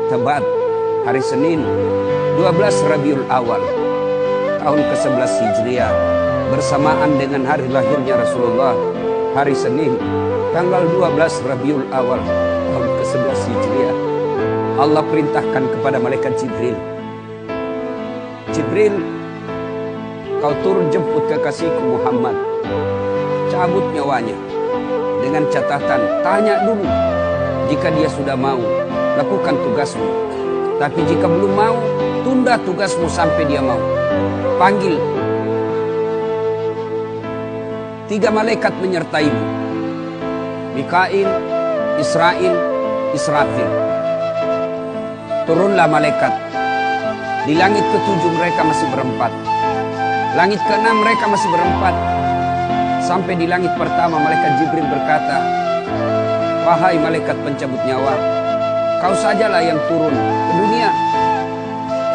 Tebat hari Senin 12 Rabiul Awal tahun ke-11 Hijriah bersamaan dengan hari lahirnya Rasulullah, hari Senin tanggal 12 Rabiul Awal tahun ke-11 Hijriah. Allah perintahkan kepada malaikat Jibril, Jibril, kau turun jemput kekasihku Muhammad, cabut nyawanya. Dengan catatan, tanya dulu, jika dia sudah mau, lakukan tugasmu. Tapi jika belum mau, tunda tugasmu sampai dia mau. Panggil 3 malaikat menyertaimu, Mikail, Israil, Israfil. Turunlah malaikat. Di langit ke-7 mereka masih berempat, langit ke-6 mereka masih berempat. Sampai di langit pertama malaikat Jibril berkata, wahai malaikat pencabut nyawa, kau sajalah yang turun ke dunia.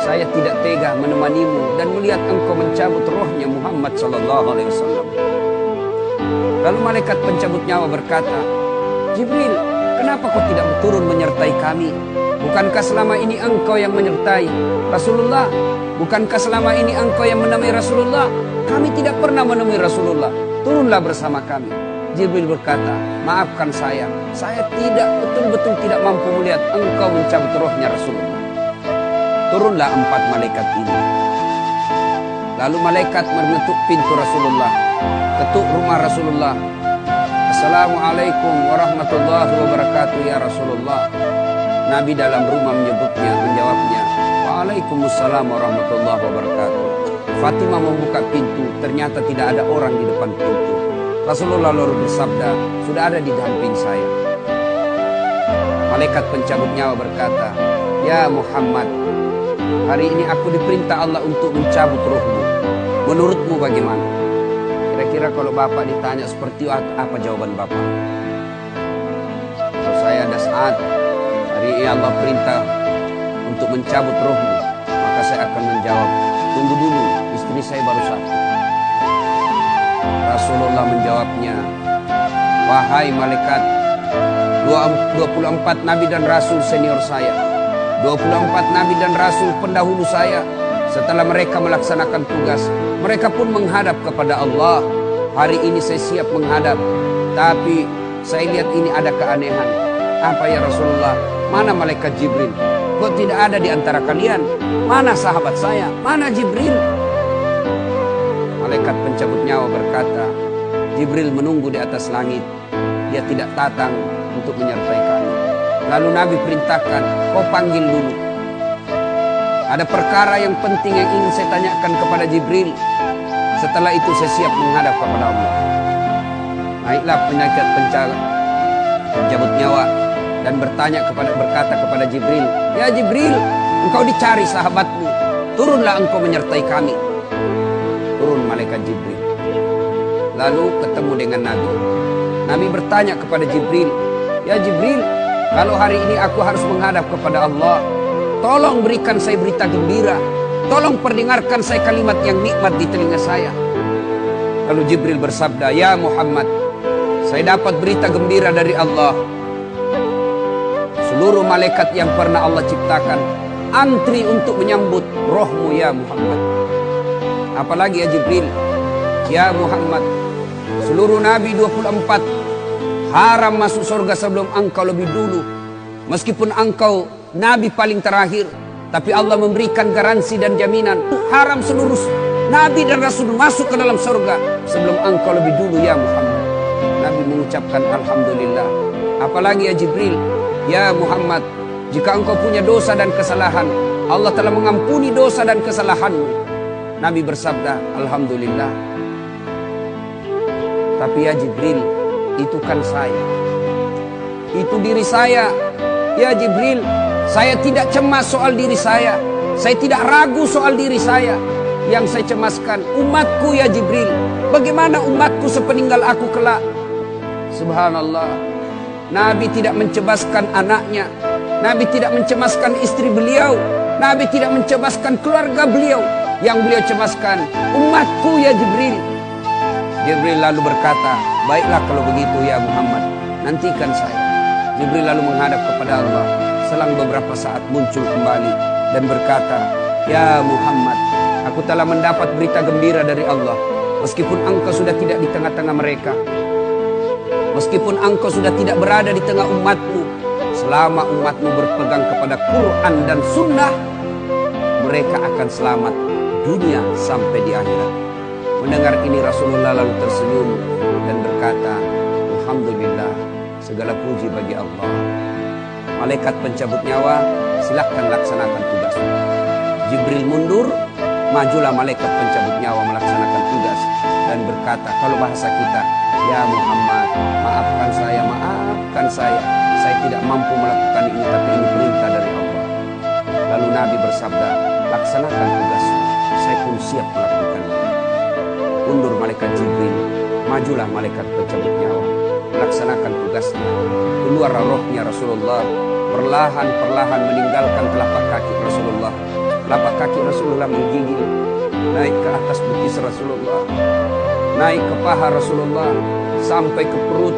Saya tidak tega menemanimu dan melihat engkau mencabut rohnya Muhammad SAW. Lalu malaikat pencabut nyawa berkata, Jibril, kenapa kau tidak turun menyertai kami? Bukankah selama ini engkau yang menyertai Rasulullah? Bukankah selama ini engkau yang menemui Rasulullah? Kami tidak pernah menemui Rasulullah. Turunlah bersama kami. Jibril berkata, maafkan saya tidak betul-betul tidak mampu melihat engkau mencabut rohnya Rasulullah. Turunlah 4 malaikat ini. Lalu malaikat mengetuk pintu Rasulullah, ketuk rumah Rasulullah. Assalamualaikum warahmatullahi wabarakatuh ya Rasulullah. Nabi dalam rumah menjawabnya, Waalaikumsalam warahmatullahi wabarakatuh. Fatimah membuka pintu, ternyata tidak ada orang di depan pintu. Rasulullah lalu bersabda, sudah ada di samping saya. Malaikat pencabut nyawa berkata, ya Muhammad, hari ini aku diperintah Allah untuk mencabut rohmu. Menurutmu bagaimana? Kira-kira kalau Bapak ditanya seperti apa jawaban Bapak? Kalau saya ada saat hari ini Allah perintah untuk mencabut rohmu, maka saya akan menjawab, tunggu dulu, istri saya baru satu. Rasulullah menjawabnya, wahai malaikat, 24 nabi dan rasul senior saya, 24 nabi dan rasul pendahulu saya, setelah mereka melaksanakan tugas, mereka pun menghadap kepada Allah. Hari ini saya siap menghadap, tapi saya lihat ini ada keanehan. Apa ya Rasulullah? Mana malaikat Jibril? Kok tidak ada di antara kalian? Mana sahabat saya? Mana Jibril? Malaikat pencabut nyawa berkata, Jibril menunggu di atas langit. Dia tidak datang untuk menyertai kami. Lalu Nabi perintahkan, kau panggil dulu. Ada perkara yang penting yang ingin saya tanyakan kepada Jibril. Setelah itu saya siap menghadap kepada Allah. Naiklah malaikat pencabut nyawa dan berkata kepada Jibril, ya Jibril, engkau dicari sahabatmu, turunlah engkau menyertai kami. Turun malaikat Jibril. Lalu ketemu dengan Nabi. Nabi bertanya kepada Jibril, ya Jibril, kalau hari ini aku harus menghadap kepada Allah, tolong berikan saya berita gembira. Tolong perdengarkan saya kalimat yang nikmat di telinga saya. Lalu Jibril bersabda, ya Muhammad, saya dapat berita gembira dari Allah. Seluruh malaikat yang pernah Allah ciptakan antri untuk menyambut rohmu ya Muhammad. Apalagi ya Jibril, ya Muhammad, seluruh nabi 24 haram masuk surga sebelum engkau lebih dulu. Meskipun engkau nabi paling terakhir, tapi Allah memberikan garansi dan jaminan haram seluruh nabi dan rasul masuk ke dalam surga sebelum engkau lebih dulu ya Muhammad. Nabi mengucapkan alhamdulillah. Apalagi ya Jibril, ya Muhammad, jika engkau punya dosa dan kesalahan, Allah telah mengampuni dosa dan kesalahanmu. Nabi bersabda, alhamdulillah. Tapi ya Jibril, itu kan saya, itu diri saya. Ya Jibril, saya tidak cemas soal diri saya tidak ragu soal diri saya. Yang saya cemaskan umatku ya Jibril. Bagaimana umatku sepeninggal aku kelak? Subhanallah, Nabi tidak mencemaskan anaknya, Nabi tidak mencemaskan istri beliau, Nabi tidak mencemaskan keluarga beliau. Yang beliau cemaskan umatku ya Jibril. Jibril lalu berkata, baiklah kalau begitu ya Muhammad, nantikan saya. Jibril lalu menghadap kepada Allah. Selang beberapa saat muncul kembali dan berkata, "Ya Muhammad, aku telah mendapat berita gembira dari Allah. Meskipun engkau sudah tidak di tengah-tengah mereka, meskipun engkau sudah tidak berada di tengah umatmu, selama umatmu berpegang kepada Quran dan Sunnah, mereka akan selamat dunia sampai di akhirat." Mendengar ini Rasulullah lalu tersenyum dan berkata, "Alhamdulillah, segala puji bagi Allah. Malaikat pencabut nyawa, silakan laksanakan tugasmu." Jibril mundur, majulah malaikat pencabut nyawa melaksanakan tugas dan berkata, kalau bahasa kita, "Ya Muhammad, maafkan saya tidak mampu melakukan ini, tapi ini perintah dari Allah." Lalu Nabi bersabda, "Laksanakan tugasmu, saya pun siap melakukannya." Mundur malaikat Jibril, majulah malaikat pencabut nyawa melaksanakan tugasnya. Keluar rohnya Rasulullah, perlahan-perlahan meninggalkan telapak kaki Rasulullah. Telapak kaki Rasulullah menggigil, naik ke atas betis Rasulullah, naik ke paha Rasulullah, sampai ke perut.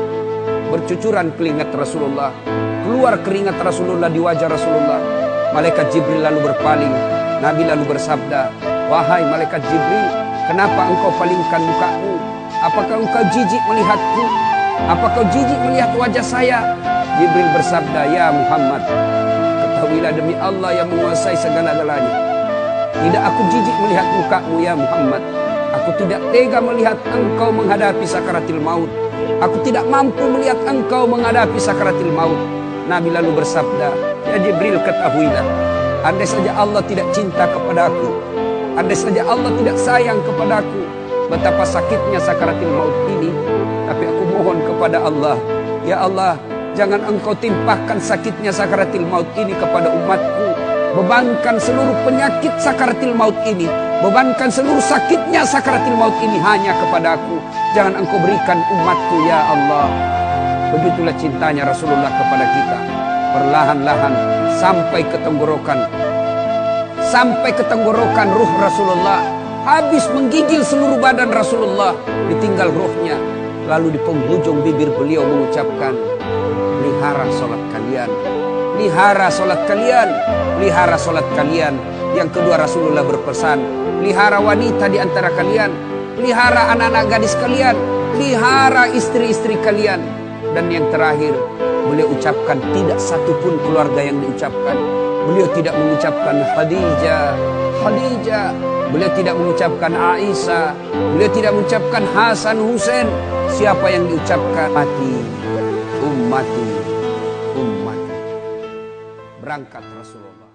Bercucuran keringat Rasulullah, keluar keringat Rasulullah di wajah Rasulullah. Malaikat Jibril lalu berpaling. Nabi lalu bersabda, "Wahai malaikat Jibril, kenapa engkau palingkan mukamu? Apakah engkau jijik melihatku? Apakah kau jijik melihat wajah saya?" Jibril bersabda, "Ya Muhammad, ketahuilah demi Allah yang menguasai segala-galanya, tidak aku jijik melihat mukamu ya Muhammad. Aku tidak tega melihat engkau menghadapi sakaratil maut. Aku tidak mampu melihat engkau menghadapi sakaratil maut." Nabi lalu bersabda, "Ya Jibril, ketahuilah, andai saja Allah tidak cinta kepadaku, andai saja Allah tidak sayang kepadaku, betapa sakitnya sakaratil maut ini. Tapi aku mohon kepada Allah, ya Allah, jangan engkau timpahkan sakitnya sakaratil maut ini kepada umatku. Bebankan seluruh penyakit sakaratil maut ini, bebankan seluruh sakitnya sakaratil maut ini hanya kepadaku. Jangan engkau berikan umatku ya Allah." Begitulah cintanya Rasulullah kepada kita. Perlahan-lahan sampai ke tenggorokan. Sampai ke tenggorokan ruh Rasulullah. Habis menggigil seluruh badan Rasulullah, ditinggal ruhnya. Lalu di penghujung bibir beliau mengucapkan, "Pelihara solat kalian, pelihara solat kalian, pelihara solat kalian." Yang kedua Rasulullah berpesan, pelihara wanita di antara kalian, pelihara anak-anak gadis kalian, pelihara istri-istri kalian. Dan yang terakhir, beliau ucapkan, tidak satupun keluarga yang diucapkan. Beliau tidak mengucapkan Khadijah, Khadijah. Beliau tidak mengucapkan Aisyah. Beliau tidak mengucapkan Hasan, Husain. Siapa yang diucapkan? Ummati, ummati, ummati. Berangkat Rasulullah.